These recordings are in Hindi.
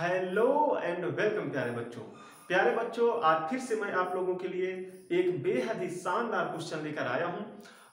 हेलो एंड वेलकम प्यारे बच्चों आज फिर से मैं आप लोगों के लिए एक बेहद ही शानदार क्वेश्चन लेकर आया हूं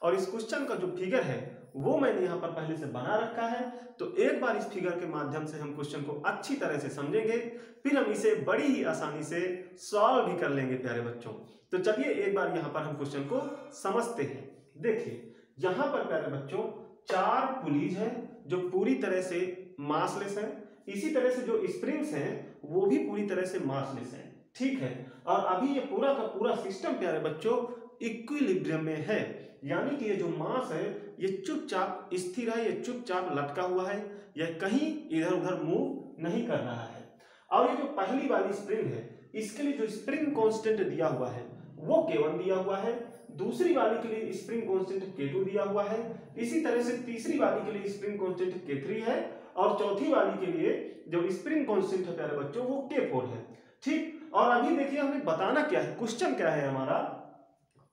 और इस क्वेश्चन का जो फिगर है वो मैंने यहाँ पर पहले से बना रखा है। तो एक बार इस फिगर के माध्यम से हम क्वेश्चन को अच्छी तरह से समझेंगे, फिर हम इसे बड़ी ही आसानी से सॉल्व भी कर लेंगे प्यारे बच्चों। तो चलिए एक बार यहाँ पर हम क्वेश्चन को समझते हैं। देखिए यहाँ पर प्यारे बच्चों चार पुलीज है जो पूरी तरह से मासलेस है, इसी तरह से जो स्प्रिंग्स हैं वो भी पूरी तरह से मासलेस हैं, ठीक है। और अभी ये पूरा का पूरा सिस्टम प्यारे बच्चों इक्विलिब्रियम में है, यानी कि ये जो मास है ये चुपचाप स्थिर है, ये चुपचाप लटका हुआ है, यह कहीं इधर उधर मूव नहीं कर रहा है। और ये जो पहली वाली स्प्रिंग है इसके लिए जो स्प्रिंग कांस्टेंट दिया हुआ है वो K1 दिया हुआ है, दूसरी वाली के लिए स्प्रिंग कांस्टेंट K2 दिया हुआ है, इसी तरह से तीसरी वाली के लिए स्प्रिंग कांस्टेंट K3 है और चौथी वाली के लिए जो स्प्रिंग कांस्टेंट है प्यारे बच्चों वो K4 है, ठीक। और अभी देखिए हमें बताना क्या है, क्वेश्चन क्या है हमारा।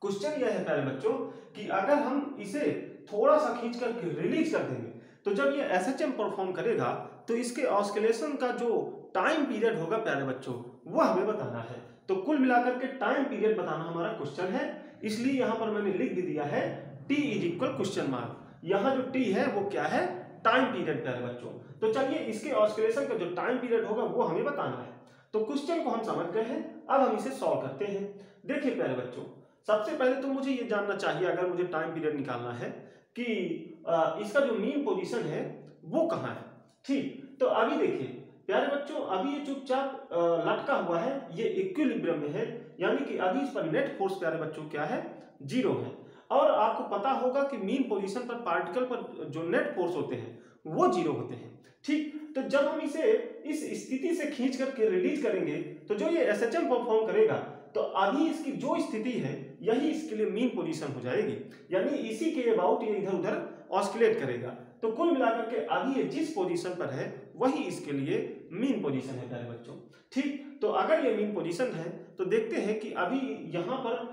क्वेश्चन यह है प्यारे बच्चों कि अगर हम इसे थोड़ा सा खींच करके रिलीज कर देंगे तो जब ये SHM परफॉर्म करेगा तो इसके ऑस्किलेशन का जो टाइम पीरियड होगा प्यारे बच्चों वो हमें बताना है। तो कुल मिलाकर के टाइम पीरियड बताना हमारा क्वेश्चन है, इसलिए यहां पर मैंने लिख भी दिया है T is equal question mark. यहां जो T है वो क्या है, टाइम पीरियड प्यारे बच्चों। तो चलिए इसके ऑस्किलेशन का जो टाइम पीरियड होगा वो हमें बताना है। तो क्वेश्चन को हम समझ गए हैं, अब हम इसे सॉल्व करते हैं। देखिए प्यारे बच्चों सबसे पहले तो मुझे ये जानना चाहिए अगर मुझे टाइम पीरियड निकालना है कि इसका जो मीन पोजीशन है वो कहाँ है, ठीक। तो अभी देखिए प्यारे बच्चों अभी ये चुपचाप लटका हुआ है, ये इक्विलिब्रियम में है, यानी कि अभी इस पर नेट फोर्स प्यारे बच्चों क्या है, 0 है। और आपको पता होगा कि मीन पोजीशन पर पार्टिकल पर जो नेट फोर्स होते हैं वो 0 होते हैं, ठीक। तो जब हम इसे इस स्थिति से खींच करके रिलीज करेंगे तो जो ये SHM परफॉर्म करेगा तो अभी इसकी जो स्थिति है यही इसके लिए मीन पोजीशन हो जाएगी, यानी इसी के अबाउट ये इधर उधर ऑस्किलेट करेगा। तो कुल मिलाकर के अभी ये जिस पोजीशन पर है वही इसके लिए मीन पोजीशन है प्यारे बच्चों, ठीक। तो अगर ये मीन पोजीशन है तो देखते हैं कि अभी यहाँ पर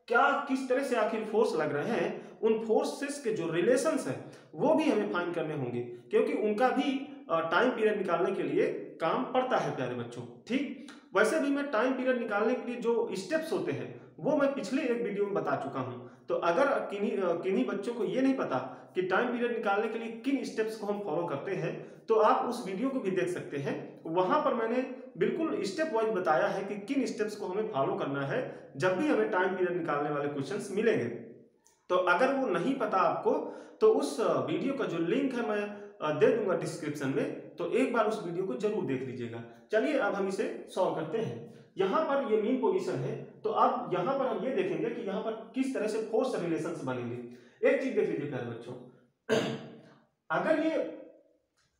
क्या किस तरह से आखिर फोर्स लग रहे हैं, उन फोर्सेस के जो रिलेशंस है वो भी हमें फाइंड करने होंगे, क्योंकि उनका भी टाइम पीरियड निकालने के लिए काम पड़ता है प्यारे बच्चों, ठीक। वैसे भी मैं टाइम पीरियड निकालने के लिए जो स्टेप्स होते हैं वो मैं पिछले एक वीडियो में बता चुका हूं। तो अगर किन्हीं बच्चों को ये नहीं पता कि टाइम पीरियड निकालने के लिए किन स्टेप्स को हम फॉलो करते हैं तो आप उस वीडियो को भी देख सकते हैं, वहां पर मैंने बिल्कुल स्टेप वाइज बताया है कि किन स्टेप्स को हमें फॉलो करना है जब भी हमें टाइम पीरियड निकालने वाले क्वेश्चंस मिलेंगे। तो अगर वो नहीं पता आपको तो उस वीडियो का जो लिंक है मैं दे दूंगा डिस्क्रिप्शन में, तो एक बार उस वीडियो को जरूर देख लीजिएगा। चलिए अब हम इसे सॉल्व करते हैं। यहाँ पर ये मीन पोजीशन है तो अब यहाँ पर हम ये देखेंगे कि यहाँ पर किस तरह से फोर्स रिलेशंस बनेंगे। एक चीज देख लीजिए प्यारे बच्चों, अगर ये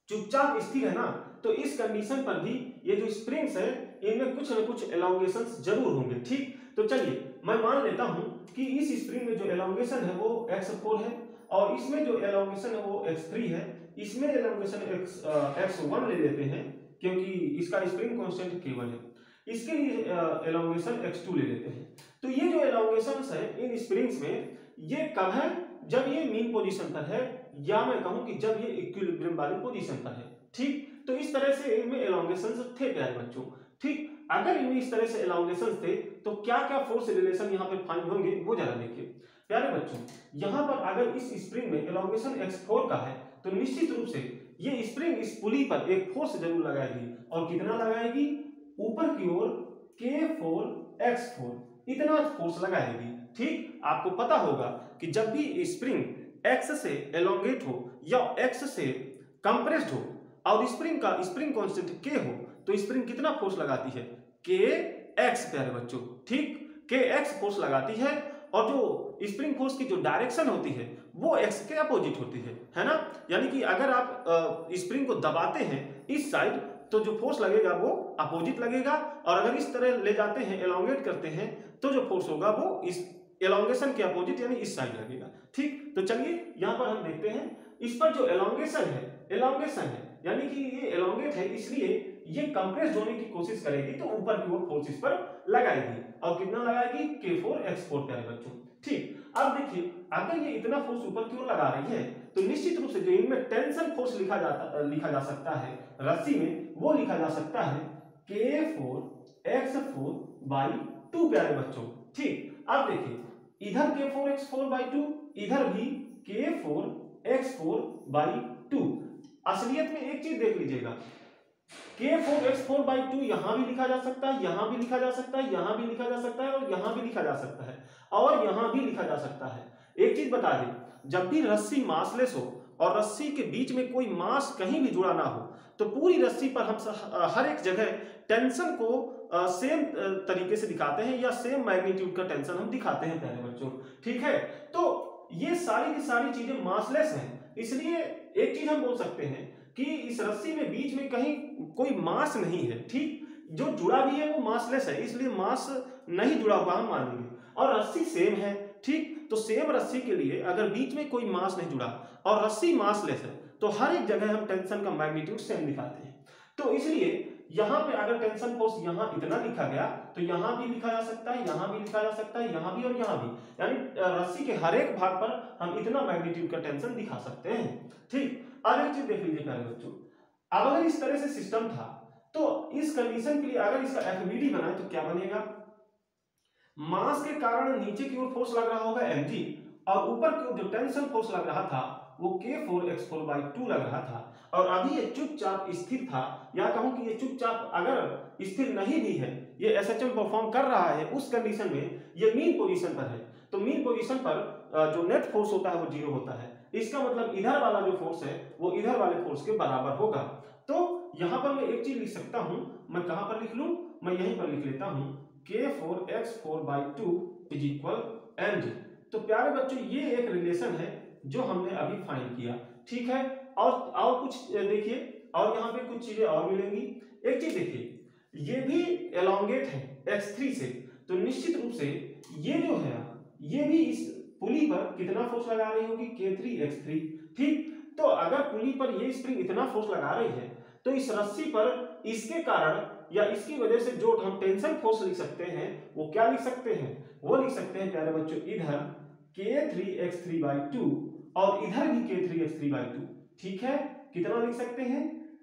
चुपचाप स्थिर है ना तो इस कंडीशन पर भी ये जो स्प्रिंग्स है इनमें कुछ न कुछ एलोंगेशंस जरूर होंगे, ठीक। तो चलिए मैं मान लेता हूं कि इस स्प्रिंग में जो एलोंगेशन है वो x4 है और इसमें जो एलोंगेशन है वो x3 है, इसमें एलोंगेशन x1 ले लेते हैं क्योंकि इसका स्प्रिंग कांस्टेंट K1 है, इसके लिए एलोंगेशन x2 ले लेते हैं। तो ये जो एलोंगेशंस है इन स्प्रिंग्स में ये कब है, जब ये मीन पोजीशन पर है या मैं कहूं कि जब ये इक्विलिब्रियम वाली पोजीशन पर है, ठीक। तो इस तरह से इनमें एलोंगेशंस थे प्यारे बच्चों, ठीक। अगर इनमें इस तरह से एलोंगेशंस थे तो क्या क्या फोर्स रिलेशन यहाँ पे फाइंड होंगे वो जरा देखिए प्यारे बच्चों। यहाँ पर अगर इस स्प्रिंग में एलोंगेशन x4 का है तो निश्चित रूप से ये स्प्रिंग इस पुली पर एक फोर्स जरूर लगाएगी, और कितना लगाएगी, ऊपर की ओर K4x4 इतना फोर्स लगाएगी, ठीक। आपको पता होगा कि जब भी स्प्रिंग x से एलोंगेट हो या x से कंप्रेस्ड हो और स्प्रिंग का स्प्रिंग कांस्टेंट K हो तो स्प्रिंग कितना फोर्स लगाती है, Kx प्यारे बच्चों, ठीक। Kx फोर्स लगाती है और जो स्प्रिंग फोर्स की जो डायरेक्शन होती है वो x के अपोजिट होती है ना। यानी कि अगर आप स्प्रिंग को दबाते हैं इस साइड तो जो फोर्स लगेगा वो अपोजिट लगेगा, और अगर इस तरह ले जाते हैं एलोंगेट करते हैं तो जो फोर्स होगा वो इस एलोंगेशन के अपोजिट यानी इस साइड लगेगा, ठीक। तो चलिए यहाँ पर हम देखते हैं इस पर जो एलोंगेशन है यानी कि ये एलोंगेट है इसलिए ये कंप्रेस्ड होने की कोशिश करेगी तो ऊपर की ओर फोर्स इस पर लगाएगी, और कितना लगाएगी, K4x4 प्यारे बच्चों, ठीक। अब देखिए अगर ये इतना फोर्स ऊपर की ओर लगा रही है तो निश्चित रूप से जो इनमें टेंशन फोर्स लिखा जा सकता है रस्सी में, वो लिखा जा सकता है K4x4/2 प्यारे बच्चों। ठीक, अब देखिए इधर K4x4/2, इधर भी K4x4/2। असलियत में एक चीज देख लीजिएगा, K4x4/2 यहां भी लिखा जा सकता है, यहां भी लिखा जा सकता है, यहां भी लिखा जा सकता है और यहां भी लिखा जा सकता है और यहां भी लिखा जा सकता है। एक चीज बता दें, जब भी रस्सी मासलेस हो और रस्सी के बीच में कोई मास कहीं भी जुड़ा ना हो, तो पूरी रस्सी पर हम हर एक जगह टेंशन को सेम तरीके से दिखाते हैं या सेम मैग्नीट्यूड का टेंशन हम दिखाते हैं प्यारे बच्चों। ठीक है, तो ये सारी की सारी चीजें मासलेस हैं, इसलिए एक चीज हम बोल सकते हैं कि इस रस्सी में बीच में कहीं कोई मास नहीं है। ठीक, जो जुड़ा भी है वो मासलेस है, इसलिए मास नहीं जुड़ा हुआ हम मानेंगे। और रस्सी सेम है। ठीक, तो सेम रस्सी के लिए अगर बीच में कोई मास नहीं जुड़ा और रस्सी मासलेस है, तो हर एक जगह हम टेंशन का मैग्नीट्यूड सेम दिखाते हैं। तो इसलिए यहां पे अगर टेंशन फोर्स यहां इतना लिखा गया, तो यहां भी लिखा जा सकता है, यहां भी लिखा जा सकता है, यहां भी और यहां भी, यानी रस्सी के हर एक भाग पर हम इतना मैग्नीट्यूड का टेंशन दिखा सकते हैं। ठीक, अब एक चीज देख लीजिए प्यारे बच्चों, अब अगर इस तरह से सिस्टम था, तो इस कंडीशन के लिए अगर इसका एफबीडी बनाए तो क्या बनेगा? मास के कारण नीचे की ओर फोर्स लग रहा होगा mg, और ऊपर की ओर जो टेंशन फोर्स लग रहा था वो K4x4/2 लग रहा था। और अभी ये चुपचाप स्थिर था, या कहूं कि ये चुपचाप अगर स्थिर नहीं भी है, ये एसएचएम परफॉर्म कर रहा है, उस कंडीशन में ये मीन पोजीशन पर है। तो मीन पोजीशन पर जो नेट फोर्स होता है वो 0 होता है। इसका मतलब इधर वाला जो फोर्स है वो इधर वाले फोर्स के बराबर होगा। तो यहां पर मैं एक चीज लिख सकता हूं, मैं कहां पर लिख लूं, मैं यहीं पर लिख लेता हूं K4x4/2 = mg। तो प्यारे बच्चों ये एक रिलेशन है जो हमने अभी फाइंड किया। ठीक है, और कुछ देखिए, और यहाँ पे कुछ चीजें और मिलेंगी। एक चीज देखिए, ये भी एलोंगेट है x3 से, तो निश्चित रूप से ये जो है ये भी इस पुली पर कितना फोर्स लगा रही होगी? K3x3। ठीक, तो अगर पुली पर ये स्प्रिंग इतना फोर्स लगा रही है, तो इस रस्सी पर इसके कारण या इसकी वजह से जो हम टेंशन फोर्स लिख सकते हैं वो क्या लिख सकते हैं? वो लिख सकते हैं प्यारे बच्चों, इधर K3x3/2 और इधर भी K3x3/2। ठीक है, कितना लिख सकते हैं?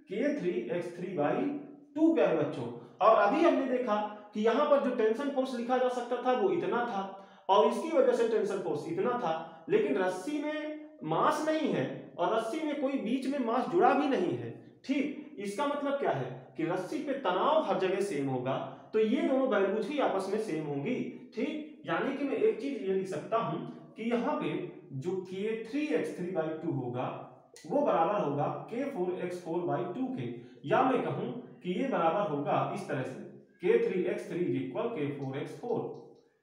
K3x3/2 प्यारे बच्चों। और अभी हमने देखा कि यहां पर जो टेंशन फोर्स लिखा जा सकता था वो इतना था और इसकी वजह से टेंशन फोर्स इतना था, लेकिन रस्सी में मास नहीं है और रस्सी में कोई बीच में मास जुड़ा भी नहीं है। ठीक, इसका मतलब क्या है कि रस्सी पे तनाव हर जगह सेम होगा, तो ये दोनों वैल्यूज भी आपस में सेम होंगी। ठीक, यानी कि मैं एक चीज ये लिख सकता हूं कि यहाँ पे जो K3x3/2 होगा वो बराबर होगा K4x4/2 के, या मैं कहूं कि ये बराबर होगा इस तरह से K3x3 = K4x4,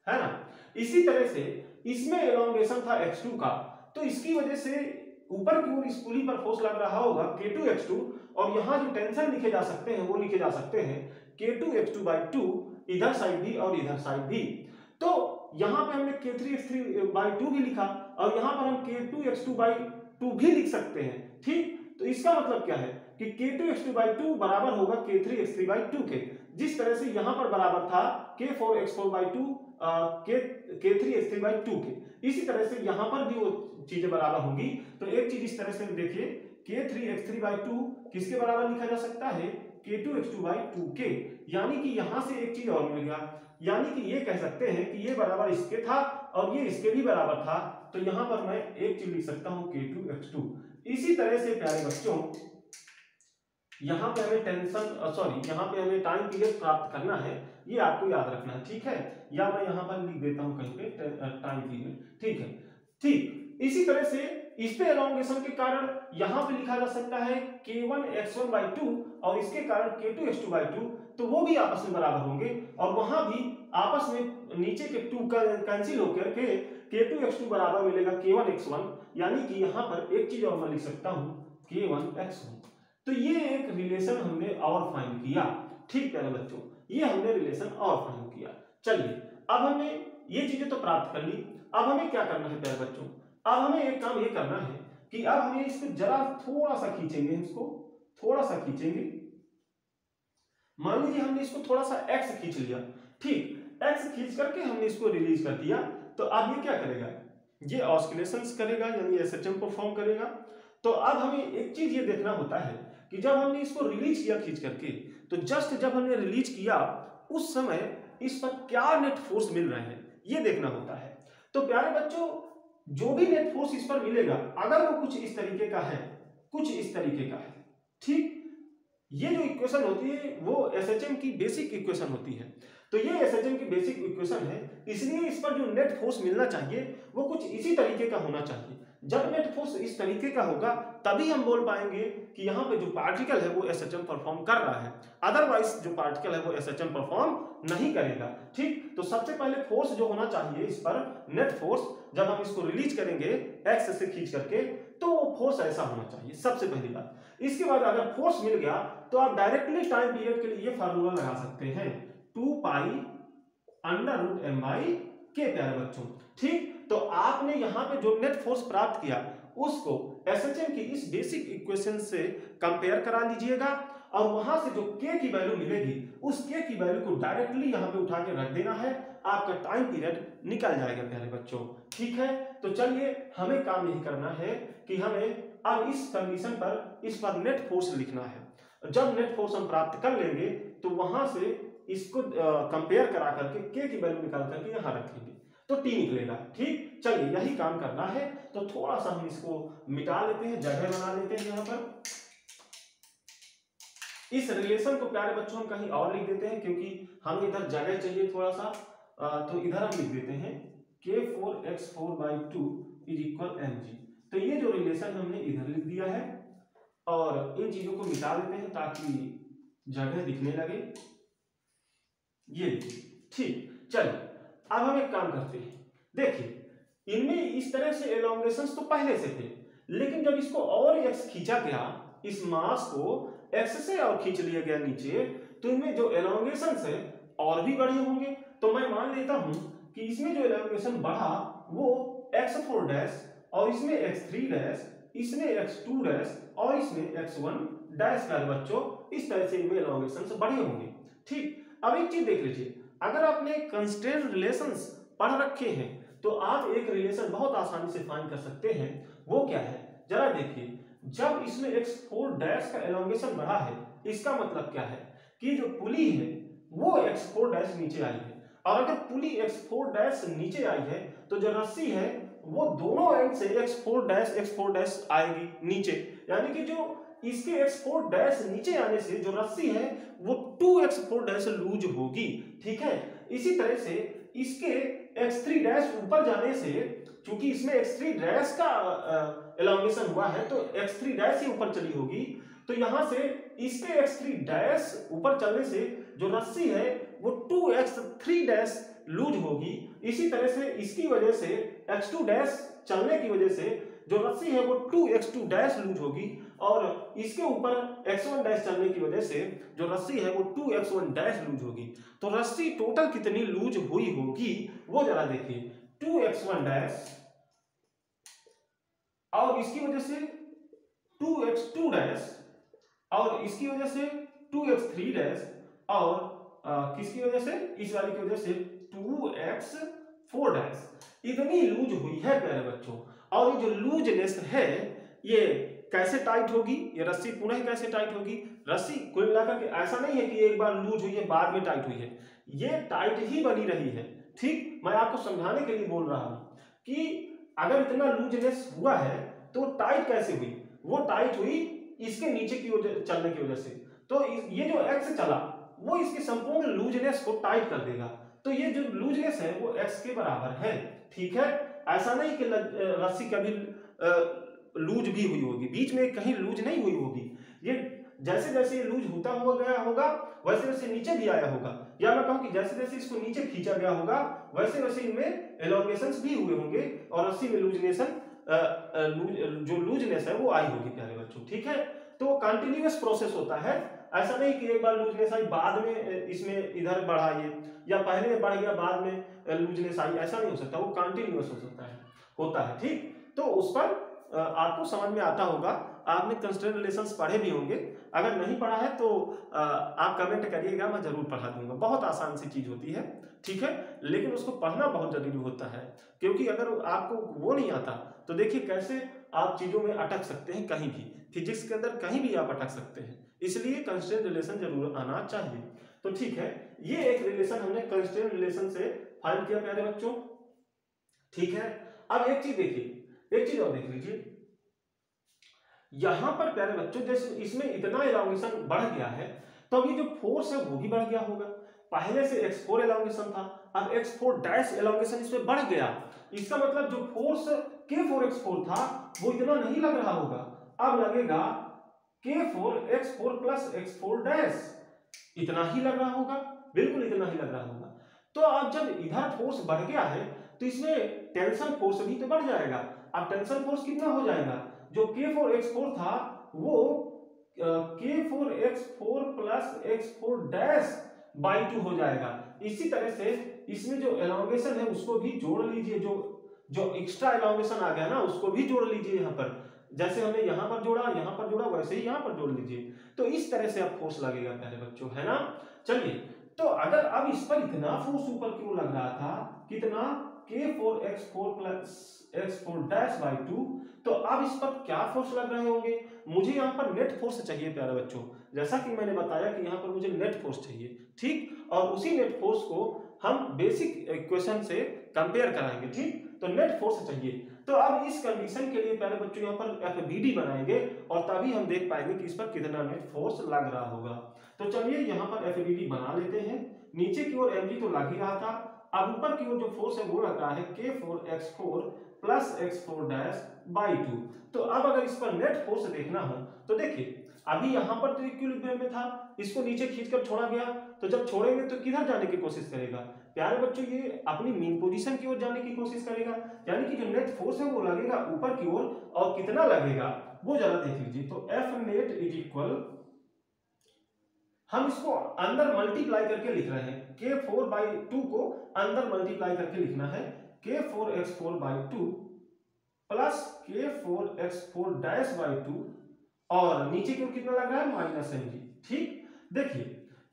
है ना। इसी तरह से इसमें एलोंगेशन था x2 का, तो इसकी वजह से ऊपर की ओर इस पुली पर फोर्स लग रहा होगा K2x2, और यहां जो टेंशन लिखे जा सकते हैं वो लिखे जा सकते हैं K2x2/2 इधर साइड भी और इधर साइड भी। तो यहां पे हमने K3x3/2 भी लिखा और यहां पर हम K2x2/2 भी लिख सकते हैं। ठीक, तो इसका मतलब क्या है कि K2x2/2 बराबर होगा K3x3/2 के, जिस तरह से यहां पर बराबर था K4x4/2 K3x3/2 के, इसी तरह से यहां पर भी वो चीजें बराबर होंगी। तो एक चीज इस तरह से देखिए, K3x3/2 किसके बराबर लिखा जा सकता है? K2x2/2 के, यानी कि यहां से एक चीज और मिल गया, यानी कि ये कह सकते हैं कि ये बराबर इसके था और ये इसके भी बराबर था, तो यहां पर मैं एक चीज लिख सकता हूं K2x2। इसी तरह से प्यारे बच्चों यहाँ पे हमें यहाँ पे हमें टाइम पीरियड प्राप्त करना है, ये आपको याद रखना है। ठीक है, या मैं यहाँ पर लिख देता हूँ कहीं पे टाइम पीरियड। ठीक है, ठीक, इसी तरह से इस पे एलोंगेशन के कारण यहाँ पे लिखा जा सकता है K1x1/2 और इसके कारण K2x2/2, तो वो भी आपस में बराबर होंगे और वहां भी आपस में नीचे के 2 कैंसिल होकर के K2x2 बराबर मिलेगा K1x1, यानी कि यहाँ पर एक चीज और मैं लिख सकता हूँ K1x1। तो ये एक रिलेशन हमने और फाइंड किया। ठीक प्यारे बच्चों, ये हमने रिलेशन और फाइंड किया। चलिए, अब हमने ये चीजें तो प्राप्त कर ली, अब हमें क्या करना है प्यारे बच्चों? अब हमें एक काम ये करना है कि अब हमें इसको जरा थोड़ा सा खींचेंगे, इसको थोड़ा सा खींचेंगे। मान लीजिए हमने इसको थोड़ा सा x खींच लिया। ठीक, x खींच करके हमने इसको रिलीज कर दिया, तो अब ये क्या करेगा? ये ऑस्किलेशंस करेगा यानी एसएचएम परफॉर्म करेगा। तो अब हमें एक चीज ये देखना होता है कि जब हमने इसको रिलीज किया खींच करके, तो जस्ट जब हमने रिलीज किया उस समय इस पर क्या नेट फोर्स मिल रहे हैं ये देखना होता है। तो प्यारे बच्चों, जो भी नेट फोर्स इस पर मिलेगा अगर वो कुछ इस तरीके का है, कुछ इस तरीके का है, ठीक, ये जो इक्वेशन होती है वो एसएचएम की बेसिक इक्वेशन होती है। तो ये एसएचएम की बेसिक इक्वेशन है, इसलिए इस पर जो नेट फोर्स मिलना चाहिए वो कुछ इसी तरीके का होना चाहिए। जब नेट फोर्स इस तरीके का होगा तभी हम बोल पाएंगे कि यहाँ पे जो पार्टिकल है वो एसएचएम परफॉर्म कर रहा है, अदरवाइज जो पार्टिकल है वो एसएचएम परफॉर्म नहीं करेगा। ठीक, तो सबसे पहले फोर्स जो होना चाहिए इस पर नेट फोर्स, जब हम इसको रिलीज करेंगे एक्स से खींच करके, तो वो फोर्स ऐसा होना चाहिए, सबसे पहली बात। इसके बाद अगर फोर्स मिल गया तो आप डायरेक्टली टाइम पीरियड के लिए ये फार्मूला लगा सकते हैं 2 pi under root M by K, प्यारे बच्चों। ठीक, तो आपने यहां पे जो नेट फोर्स प्राप्त किया उसको एसएचएम की इस बेसिक इक्वेशन से कंपेयर करा लीजिएगा और वहां से जो के की वैल्यू मिलेगी उस के की वैल्यू को डायरेक्टली यहां पे उठा के रख देना है, आपका टाइम पीरियड निकल जाएगा प्यारे बच्चों। ठीक है, तो चलिए हमें काम यही करना है कि हमें अब इस कंडीशन पर इस पर नेट फोर्स लिखना है। जब नेट फोर्स हम प्राप्त कर लेंगे तो वहां से इसको कंपेयर करा करके के की वैल्यू निकाल करके यहां रखेंगे तो टी निकलेगा। ठीक, चलिए यही काम करना है। तो थोड़ा सा हम इसको मिटा लेते हैं, जगह बना लेते हैं यहाँ पर। इस रिलेशन को प्यारे बच्चों हम कहीं और लिख देते हैं क्योंकि हमें इधर जगह चाहिए थोड़ा सा, तो इधर हम लिख देते हैं k4x4/2 = mg। तो ये जो रिलेशन हमने इधर लिख दिया है और इन चीजों को मिटा देते हैं ताकि जगह दिखने लगे। ये ठीक, चलिए अब हम एक काम करते हैं। देखिए इनमें इस तरह से एलोंगेशंस तो पहले से थे, लेकिन जब इसको और एक्स खींचा गया, इस मास को एक्स से और खींच लिया गया नीचे, तो इनमें जो एलोंगेशंस है और भी बड़े होंगे। तो मैं मान लेता हूं कि इसमें जो एलोंगेशन बढ़ा वो x4 डैश और इसमें x3 डैश, इसमें x2 डैश और इसमें x1 डैश का बच्चों, इस तरह से इनमें एलोंगेशंस बड़े होंगे। ठीक, अब एक चीज देख लीजिए, अगर आपने कंस्ट्रेंट रिलेशंस पढ़ रखे हैं तो आप एक रिलेशन बहुत आसानी से फाइंड कर सकते हैं। वो क्या है जरा देखिए, जब इसमें x4 डैश का एलोंगेशन बढ़ा है इसका मतलब क्या है कि जो पुली है वो x4 डैश नीचे आई है, और अगर पुली x4 डैश नीचे आई है तो जो रस्सी है वो दोनों एंड से x4 डैश आएगी नीचे, यानी कि जो इसके x4 डैश नीचे आने से जो रस्सी है वो 2x4 डैश लूज होगी। ठीक है, इसी तरह से इसके x3 डैश ऊपर जाने से, चूंकि इसमें x3 डैश का एलोंगेशन हुआ है तो x3 डैश ही ऊपर चली होगी, तो यहां से इसके x3 डैश ऊपर चलने से जो रस्सी है वो 2x3 डैश लूज होगी। इसी तरह से इसकी वजह से x2 डैश चलने की वजह से जो रस्सी है वो 2x2 डैश लूज होगी, और इसके ऊपर x1 डैश चलने की वजह से जो रस्सी है वो 2x1 डैश लूज होगी। तो रस्सी टोटल कितनी लूज हुई होगी वो जरा देखिए, 2x1 डैश और इसकी वजह से 2x2 डैश और इसकी वजह से 2x3 डैश और किसकी वजह से, इस वाली की वजह से 2x4 डैश, इतनी लूज हुई है प्यारे बच्चों। और ये जो लूजनेस है ये कैसे टाइट होगी, ये रस्सी पुनः कैसे टाइट होगी, रस्सी कुल मिलाकर के ऐसा नहीं है कि एक बार लूज हुई है बाद में टाइट हुई है, ये टाइट ही बनी रही है। ठीक, मैं आपको समझाने के लिए बोल रहा हूं कि अगर इतना लूजनेस हुआ है तो टाइट कैसे हुई, वो टाइट हुई इसके नीचे की वजह चलने की वजह से। तो ये जो एक्स चला वो इसकी संपूर्ण लूजनेस को टाइट कर देगा, तो ये जो लूजनेस है वो एक्स के बराबर है। ठीक है, ऐसा नहीं कि रस्सी कभी लूज भी हुई होगी, बीच में कहीं लूज नहीं हुई होगी, ये जैसे जैसे ये लूज होता हुआ गया होगा वैसे वैसे नीचे भी आया होगा, या मैं कहूं कि जैसे जैसे इसको नीचे खींचा गया होगा वैसे वैसे इनमें एलोंगेशंस भी हुए होंगे और रस्सी में जो लूजनेस है वो आई होगी प्यारे बच्चों। ठीक है, तो कंटिन्यूअस प्रोसेस होता है, ऐसा नहीं कि एक बार लूजनेस आई बाद में इसमें इधर बढ़ा ये, या पहले बढ़ गया बाद में लूजनेस आई, ऐसा नहीं हो सकता, वो कंटिन्यूअस हो सकता है, होता है। ठीक, तो उस पर आपको समझ में आता होगा आपने कंस्ट्रेंट रिलेशंस पढ़े भी होंगे, अगर नहीं पढ़ा है तो आप कमेंट करिएगा, मैं जरूर पढ़ा दूंगा। बहुत आसान सी चीज होती है, ठीक है, लेकिन उसको पढ़ना बहुत जरूरी होता है, क्योंकि अगर आपको वो नहीं आता तो देखिए कैसे आप चीजों में अटक सकते हैं, कहीं भी फिजिक्स के अंदर कहीं भी आप अटक सकते हैं, इसलिए कंस्ट्रेंट रिलेशन जरूर आना चाहिए। तो ठीक है, ये एक रिलेशन हमने कंस्ट्रेंट रिलेशन से फाइंड किया प्यारे बच्चों, ठीक है। अब एक चीज देखिए, एक चीज और देख लीजिए, यहां पर प्यारे बच्चों जैसे इसमें इतना एलोंगेशन बढ़ गया है, तो अब ये जो फोर्स है वो भी बढ़ गया होगा। पहले से x4 एलोंगेशन था, अब x4 डैश एलोंगेशन इसमें बढ़ गया, इसका मतलब जो फोर्स k4x4 था वो इतना नहीं लग रहा होगा, अब लगेगा k4x4 प्लस x4 डैश, इतना ही लग रहा होगा, बिल्कुल इतना ही लग रहा होगा। तो अब जब इधर फोर्स बढ़ गया है तो इसमें टेंशन फोर्स भी तो बढ़ जाएगा। अब टेंशन फोर्स कितना हो जाएगा, जो k4x4 था वो k4x4 plus x4 dash by 2 हो जाएगा। इसी तरह से इसमें जो एलोंगेशन है उसको भी जोड़ लीजिए, जो एक्स्ट्रा एलोंगेशन आ गया ना उसको भी जोड़ लीजिए, यहाँ पर जैसे हमने यहाँ पर जोड़ा वैसे ही यहाँ पर जोड़ लीजिए, तो इस तरह से अब फोर्स लगेगा प्यारे बच्चों, है ना। चलिए, तो अगर अब इस पर इतना फोर्स ऊपर क्यों लग रहा था, कितना k4x4 plus x4 dash by 2, तो अब इस पर क्या फोर्स लग रहे होंगे, मुझे यहाँ पर नेट फोर्स चाहिए प्यारे बच्चों, जैसा कि मैंने बताया कि यहाँ पर मुझे नेट फोर्स चाहिए, ठीक, और उसी नेट फोर्स को हम बेसिक इक्वेशन से कंपेयर कराएंगे, ठीक, तो नेट फोर्स चाहिए। तो अब इस कंडीशन के लिए प्यारे बच्चों यहाँ पर FBD बनाएंगे और तभी हम देख पाएंगे कि इस पर कितना नेट फोर्स लग रहा होगा। तो चलिए यहाँ पर FBD बना लेते हैं, नीचे की ओर mg तो लग ही रहा था, अब ऊपर की ओर जो फोर्स है वो लग रहा है k4x4 plus x4 dash by 2। तो अब अगर इस पर नेट फोर्स देखना हो तो देखिए, अभी यहाँ पर तो इक्विलिब्रियम में था, इसको नीचे खींचकर छोड़ा गया, तो जब छोड़ेंगे तो किधर जाने की कोशिश करेगा प्यारे बच्चों, ये अपनी मीन पोजीशन की ओर जाने की कोशिश करेगा, यानी कि जो नेट फोर्स है वो लगेगा ऊपर की ओर, और कितना लगेगा वो जरा देख लीजिए। तो F नेट इज इक्वल, हम इसको अंदर मल्टीप्लाई करके लिख रहे हैं, k4 बाई 2 को अंदर मल्टीप्लाई करके लिखना है, k4x4 by 2 plus k4x4 dash by 2, और नीचे की ओर कितना लग रहा है माइनस mg, ठीक। देखिए,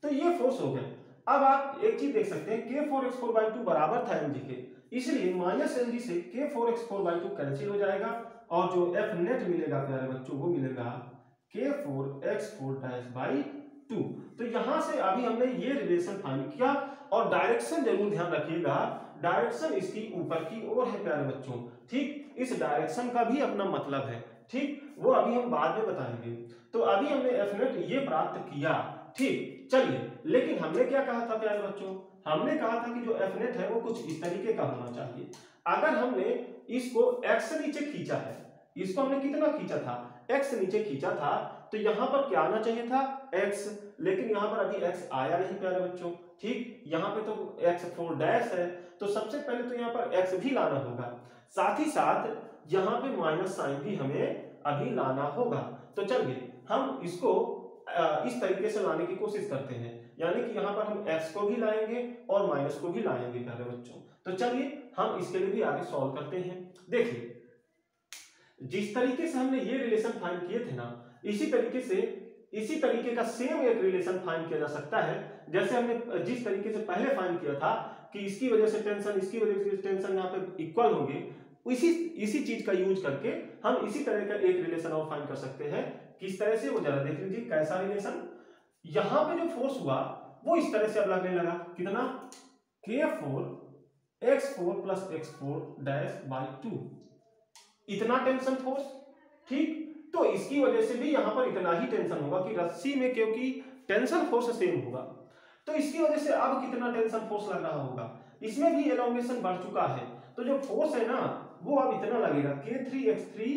तो ये फोर्स हो गया। अब आप एक चीज देख सकते हैं, k4x4 बाई 2 बराबर था mg के, इसलिए माइनस mg से k4x4 बाई 2 कैंसिल हो जाएगा, और जो F नेट मिलेगा प्यारे बच्चों वो मिलेगा k4x4 डैश बाई 2। तो यहां से अभी हमने ये रिलेशन फाइंड किया, और डायरेक्शन जरूर ध्यान रखिएगा, डायरेक्शन इसकी ऊपर की ओर है प्यारे बच्चों, ठीक, इस डायरेक्शन का भी अपना मतलब है, ठीक, वो अभी हम बाद में बताएंगे। तो अभी हमने F नेट ये प्राप्त किया, ठीक। चलिए, लेकिन हमने क्या कहा था प्यारे बच्चों, हमने कहा था कि जो F नेट है वो कुछ इस तरीके का होना चाहिए। अगर हमने इसको x से नीचे खींचा है, इसको हमने कितना खींचा था, x नीचे खींचा था, तो यहां पर क्या आना चाहिए था x, लेकिन यहां पर अभी x आया नहीं प्यारे बच्चों, ठीक, यहां पे तो x4 डैश है, तो सबसे पहले तो यहां पर x भी लाना होगा, साथ ही साथ यहां पे माइनस साइन भी हमें अभी लाना होगा। तो चलिए हम इसको इस तरीके से लाने की कोशिश करते हैं, यानी कि यहाँ पर हम x को भी लाएंगे और माइनस को भी लाएंगे प्यारे बच्चों। तो चलिए हम इसके लिए भी आगे सॉल्व करते हैं। देखिए, जिस तरीके से हमने ये रिलेशन फाइंड किए थे ना, इसी तरीके का सेम एक रिलेशन फाइंड किया जा सकता है, जैसे हमने जिस तरीके से पहले फाइंड किया था कि इसकी वजह से टेंशन, इसकी वजह से टेंशन यहाँ पे इक्वल होंगे, इसी चीज का यूज करके हम इसी तरह का एक रिलेशन और फाइंड कर सकते हैं। किस तरह से, वो जरा देख लीजिए कैसा रिलेशन। यहां पे जो फोर्स हुआ वो इस तरह से अब लगने लगा, कितना, k4x4 plus x4 dash by 2, इतना टेंशन फोर्स, ठीक। तो इसकी वजह से भी यहां पर इतना ही टेंशन होगा कि रस्सी में, क्योंकि टेंशन फोर्स सेम होगा, तो इसकी वजह से अब कितना टेंशन फोर्स लग रहा होगा, इसमें भी एलोंगेशन बढ़ चुका है, तो जो फोर्स है ना वो अब इतना लगेगा k3x3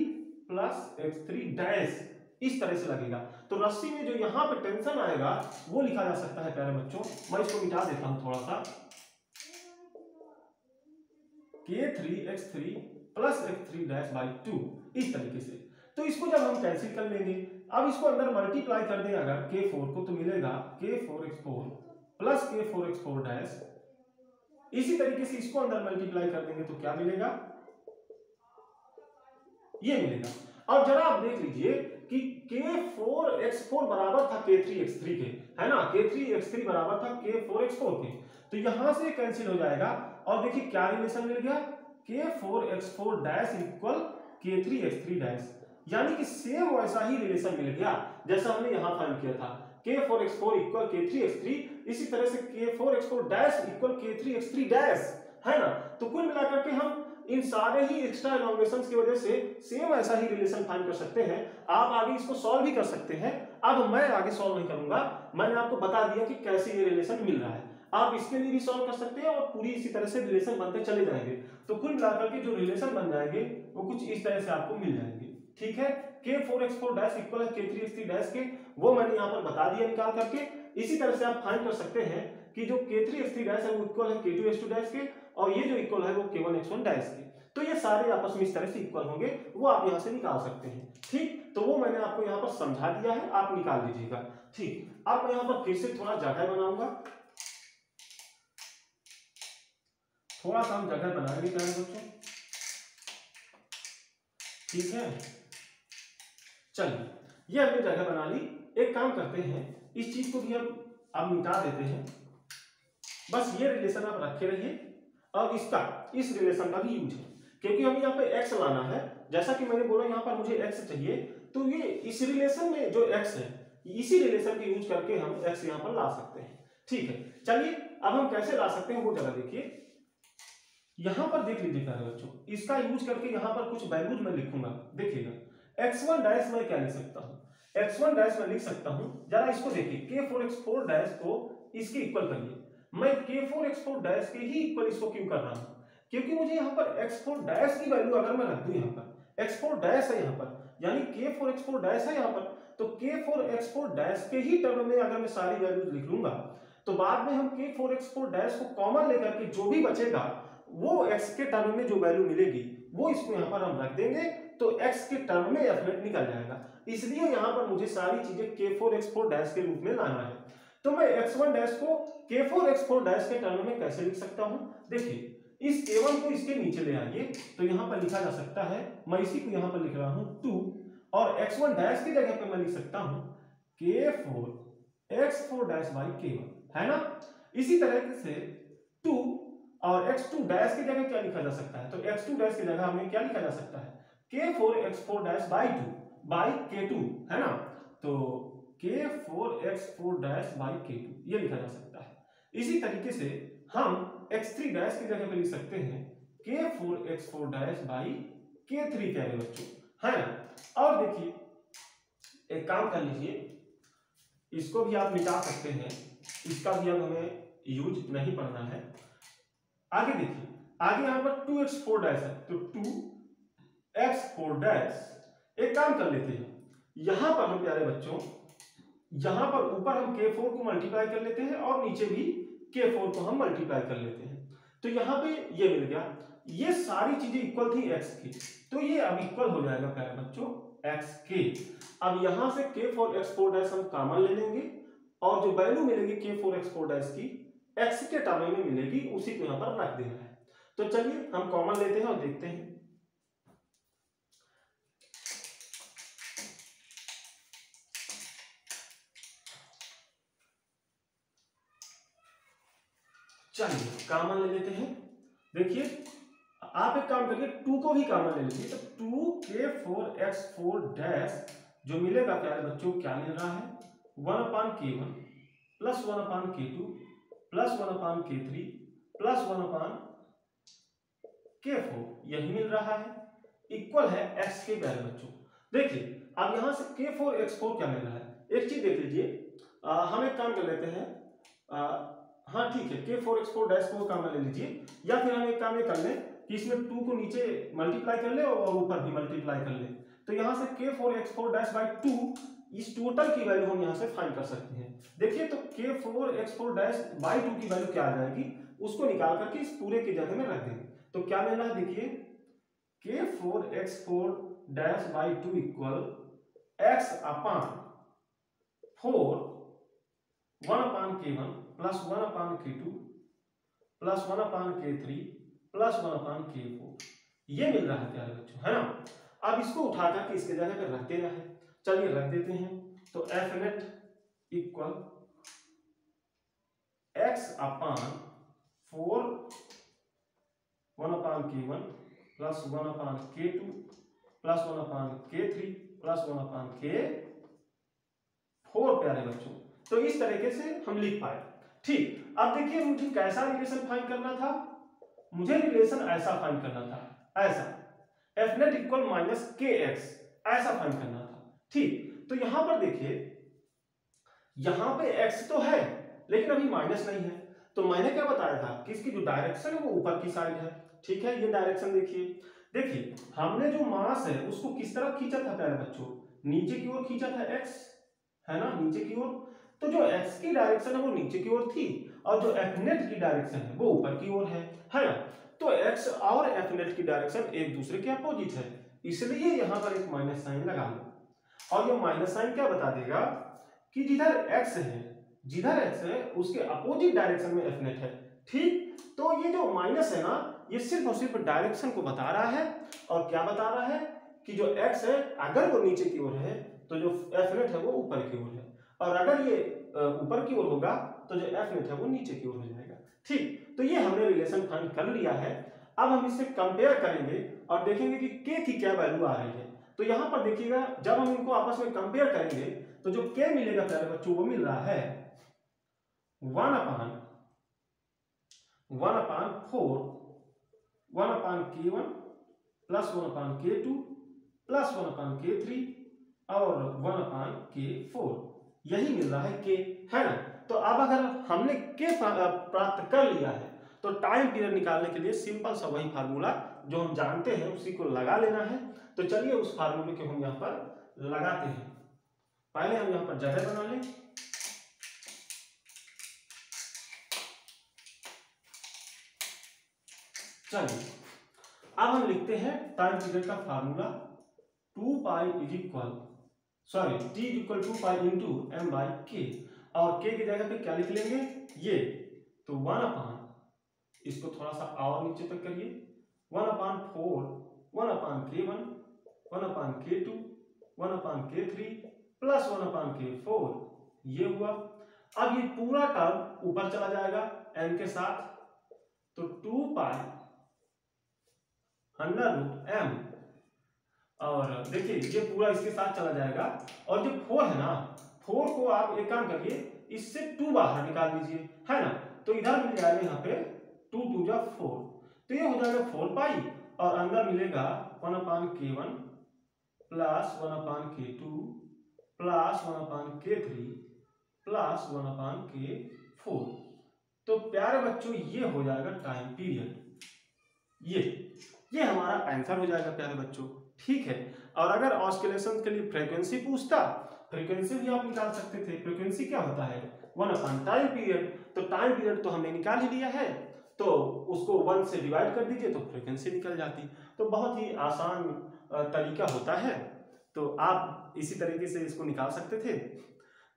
प्लस x3 डैश, इस तरह से लगेगा। तो रस्सी में जो यहाँ पे टेंशन आएगा वो लिखा जा सकता है प्यारे बच्चों, मैं इसको मिटा देता हूं थोड़ा सा, k3x3 plus x3 dash by 2, इस तरीके से। तो इसको जब हम कैंसिल कर लेंगे, अब इसको अंदर मल्टीप्लाई कर दें अगर k4 को, तो मिलेगा k4x4 प्लस k4x4 डैश, इसी तरीके से इसको अंदर मल्टीप्लाई कर देंगे तो क्या मिलेगा, ये मिलेगा। और जरा आप देख लीजिए कि K4x4 बराबर था K3x3 के, है ना, K3x3 बराबर था K4x4 के, तो यहां से कैंसिल हो जाएगा और देखिए क्या रिलेशन मिल गया, K4x4 dash equal K3x3 dash, यानी कि सेम वैसा ही रिलेशन मिल गया जैसा हमने यहां फाइंड किया था, K4x4 इक्वल K3x3, इसी तरह से K4x4 dash equal K3x3 dash, है ना। तो कुल मिलाकर के हम इन सारे ही एक्स्ट्रा एलोंगेशंस की वजह से सेम ऐसा ही रिलेशन फाइंड कर सकते हैं। आप आगे इसको सॉल्व भी कर सकते हैं, अब मैं आगे सॉल्व नहीं करूंगा, मैंने आपको बता दिया कि कैसे ये रिलेशन मिल रहा है, आप इसके लिए भी सॉल्व कर सकते हैं और पूरी इसी तरह से रिलेशन बनते चले जाएंगे। तो कुल मिलाकर के जो रिलेशन बन जाएंगे वो कुछ इस तरह से आपको मिल जाएंगे, ठीक है। K4x4 डैश इक्वल है K3x3 डैश के, वो मैंने यहाँ पर बता दिया निकाल करके। इसी तरह से आप फाइंड कर सकते हैं कि जो K3x3 डैश है वो इक्वल है K2x2 डैश के, और ये जो इक्वल है वो K1x1 डैश के। तो ये सारे आपस में इस तरह से इक्वल होंगे, वो आप यहाँ से निकाल सकते हैं, ठीक। तो वो मैंने आपको यहाँ पर समझा दिया है, आप निकाल लीजिएगा, ठीक। अब मैं यहाँ पर फिर से थोड़ा जगह बनाऊंगा, थोड़ा सा हम जगह बनाएंगे प्यारे बच्चों, ठीक है। चलिए ये हमने जगह बना ली, एक काम करते हैं, इस चीज को भी अब मिटा देते हैं, बस ये रिलेशन आप रखे रहिए और इस रिलेशन का भी यूज है, क्योंकि हमें यहाँ पे x लाना है, जैसा कि मैंने बोला यहाँ पर मुझे x चाहिए, तो ये इस रिलेशन में जो x है इसी रिलेशन के यूज करके हम x यहाँ पर ला सकते हैं, ठीक है। चलिए अब हम कैसे ला सकते हैं वो जरा देखिए, यहां पर देख लीजिए प्यारे बच्चों, इसका यूज करके यहां पर कुछ वैल्यूज मैं लिखूंगा, देखिएगा x1 डैश मैं क्या लिख सकता हूं, x1 डैश मैं लिख सकता हूं, जरा इसको देखिए, K4x4 डैश को इसके इक्वल करिए, मैं K4x4 डैश के ही इक्वल इसको क्यों कर रहा हूं, क्योंकि मुझे यहाँ पर x4 डैश की वैल्यू अगर मैं रख दूं, यहाँ पर x4 डैश है यहाँ पर, यानी K4x4 डैश है यहाँ पर, तो K4x4 डैश के ही टर्म में अगर मैं सारी वैल्यूज लिख लूंगा, तो बाद में हम K4x4 डैश को कॉमन लेकर के जो भी बचेगा वो x के टर्म में जो वैल्यू मिलेगी वो इसको यहाँ पर हम रख देंगे, तो x के टर्म में एफनेट निकल जाएगा, इसलिए यहाँ पर मुझे सारी चीजें K4x4 डैश के रूप में लाना है। तो मैं x1 डैश को K4x4 डैश के टर्म में कैसे लिख सकता हूँ, देखिए इस K1 को इसके नीचे ले आइए, तो यहाँ पर लिखा जा सकता है, मैं इसी को यहाँ पर लिख रहा हूँ 2, और x1 डैश की जगह पे मैं लिख सकता हूँ K4x4 डैश बाई K1, है ना। इसी तरह से 2 और x2 डैश की जगह क्या लिखा जा सकता है, तो x2 डैश की जगह हमें क्या लिखा जा सकता है, K4x4 dash by 2 by K2, है ना, तो K4x4 डैश बाई K2 ये लिखा जा सकता है। इसी तरीके से हम x3 डैश की जगह पे लिख सकते हैं K4x4 डैश बाई K3 प्यारे बच्चों, है ना। और देखिए एक काम कर लीजिए, इसको भी आप मिटा सकते हैं, इसका भी अब हमें यूज नहीं पढ़ना है। आगे देखिए, आगे यहाँ पर 2x4 डैश है, तो 2x4 डैश, एक काम कर लेते हैं, यहां पर हम प्यारे बच्चों, यहां पर ऊपर हम K4 को मल्टीप्लाई कर लेते हैं और नीचे भी K4 को हम मल्टीप्लाई कर लेते हैं, तो यहाँ पे ये मिल गया, ये सारी चीजें इक्वल थी x की, तो ये अब इक्वल हो जाएगा प्यारे बच्चों x के। अब यहां से K4x4 डैश हम कॉमन ले लेंगे और जो वैल्यू मिलेगी K4x4 डैश की x के टर्म में मिलेगी, उसी को यहां पर रख देना है। तो चलिए हम कॉमन लेते हैं और देखते हैं, चलिए कॉमन ले लेते हैं। देखिए आप एक काम करिए, 2 को भी कॉमन ले लीजिए, तो 2K4x4 डैश जो मिलेगा प्यारे बच्चों क्या मिल रहा है, 1/K1 plus 1/K2 plus 1/K3 plus 1/K4 यही मिल रहा है, इक्वल है x के प्यारे बच्चों। देखिए अब यहां से K4x4 क्या मिल रहा है, एक चीज देख लीजिए, हम एक काम कर लेते हैं, हाँ ठीक है, K4x4 डैश को काम ले लीजिए, या फिर हम एक काम ये कर लें कि इसमें 2 को नीचे मल्टीप्लाई कर ले और ऊपर भी मल्टीप्लाई कर ले, तो यहाँ से K4x4 डैश बाई 2 इस टोटल की वैल्यू हम यहाँ से फाइंड कर सकते हैं। देखिए तो K4x4 डैश बाई 2 की वैल्यू क्या आ जाएगी, उसको निकाल करके इस पूरे की जगह में रख देंगे, तो क्या मिल रहा है, देखिए K4x4 dash by 2 equal x/4 1/K1 plus 1/K2 plus 1/K3 plus 1/K4 ये मिल रहा है प्यारे बच्चों, है ना। अब इसको उठा करके इसके जगह पर रख देना है, चलिए रख देते हैं। तो एफ नेट इक्वल x अपान 4 1 अपान k1 प्लस 1 अपान k2 प्लस 1 अपान k3 प्लस 1 अपान k4 प्यारे बच्चों। तो इस तरीके से हम लिख पाए। ठीक, अब देखिए मुझे कैसा रिलेशन फाइंड करना था, मुझे रिलेशन ऐसा फाइंड करना था, ऐसा एफ नेट इक्वल माइनस के एक्स, ऐसा फाइंड करना था। ठीक, तो यहां पर देखिए यहां पे x तो है लेकिन अभी माइनस नहीं है, तो मैंने क्या बताया था कि इसकी जो डायरेक्शन है वो ऊपर की साइड है। ठीक है, ये डायरेक्शन देखिए हमने जो मास है उसको किस तरफ खींचा था प्यारे बच्चों, नीचे की ओर खींचा था x, है ना, नीचे की ओर। तो जो x की डायरेक्शन है वो नीचे की ओर थी और जो एफ नेट की डायरेक्शन है वो ऊपर की ओर है ना। तो x और एफ नेट की डायरेक्शन एक दूसरे के अपोजिट है, इसलिए यहां पर एक माइनस साइन लगा लो। और ये माइनस साइन क्या बता देगा कि जिधर x है उसके अपोजिट डायरेक्शन में एफ नेट है। ठीक, तो ये जो माइनस है ना ये सिर्फ और सिर्फ डायरेक्शन को बता रहा है, और क्या बता रहा है कि जो x है अगर वो नीचे की ओर है तो जो एफ नेट है वो ऊपर की ओर है, और अगर ये ऊपर की ओर होगा तो जो एफ नेट है वो नीचे की ओर हो जाएगा। ठीक, तो ये हमने रिलेशन फाइंड कर लिया है। अब हम इससे कंपेयर करेंगे और देखेंगे कि k की क्या वैल्यू आ रही है। तो यहां पर देखिएगा जब हम इनको आपस में कंपेयर करेंगे तो जो k मिलेगा प्यारे बच्चों वो मिल रहा है 1 अपान 4 1 अपान k1 प्लस 1 अपान k2 प्लस 1 अपान k3 और 1 अपान k4, यही मिल रहा है k, है ना। तो अब अगर हमने k प्राप्त कर लिया है तो टाइम पीरियड निकालने के लिए सिंपल सा वही फार्मूला जो हम जानते हैं उसी को लगा लेना है। तो चलिए उस फार्मूले को हम यहाँ पर लगाते हैं। पहले हम यहाँ पर जगह बना लें। चलिए अब हम लिखते हैं टाइम पीरियड का formula 2 pi is equal t equal 2 pi into M by K, और k की जगह पे क्या लिख लेंगे ये, तो 1 अपान, इसको थोड़ा सा और नीचे तक करिए, 1 अपान 4 1 अपान k1 1 अपान k2 1 अपान k3 प्लस 1 अपान k4, ये हुआ। अब ये पूरा टर्म ऊपर चला जाएगा n के साथ, तो 2 पाई अंडर रूट m, और देखिए ये पूरा इसके साथ चला जाएगा, और जो 4 है ना 4 को आप एक काम करिए इससे 2 बाहर निकाल दीजिए, है ना। तो इधर मिल जाएगा यहाँ पे 2 2 जा 4, तो ये हो जाएगा 4 पाई, और अंदर मिलेगा 1 अपान k1 प्लस 1 अपान k2 प्लस 1 अपान k3 प्लस 1 अपान k4। तो प्यारे बच्चों ये हो जाएगा टाइम पीरियड, ये हमारा आंसर हो जाएगा प्यारे बच्चों। ठीक है, और अगर ऑस्किलेशन के लिए फ्रीक्वेंसी पूछता, फ्रीक्वेंसी भी आप निकाल सकते थे। फ्रीक्वेंसी क्या होता है 1 अपान टाइम पीरियड, तो टाइम पीरियड तो हमने निकाल ही लिया है, तो उसको 1 से डिवाइड कर दीजिए तो फ्रीक्वेंसी निकल जाती। तो बहुत ही आसान तरीका होता है, तो आप इसी तरीके से इसको निकाल सकते थे।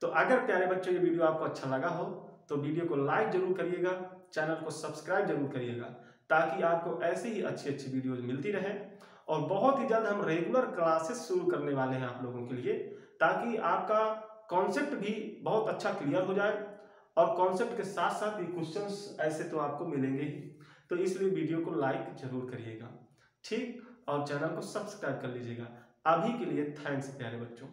तो अगर प्यारे बच्चों ये वीडियो आपको अच्छा लगा हो तो वीडियो को लाइक जरूर करिएगा, चैनल को सब्सक्राइब जरूर करिएगा, ताकि आपको ऐसी ही अच्छी अच्छी वीडियोज मिलती रहे। और बहुत ही जल्द हम रेगुलर क्लासेस शुरू करने वाले हैं आप लोगों के लिए, ताकि आपका कॉन्सेप्ट भी बहुत अच्छा क्लियर हो जाए, और कॉन्सेप्ट के साथ साथ ये क्वेश्चंस ऐसे तो आपको मिलेंगे ही। तो इसलिए वीडियो को लाइक जरूर करिएगा, ठीक, और चैनल को सब्सक्राइब कर लीजिएगा। अभी के लिए थैंक्स प्यारे बच्चों।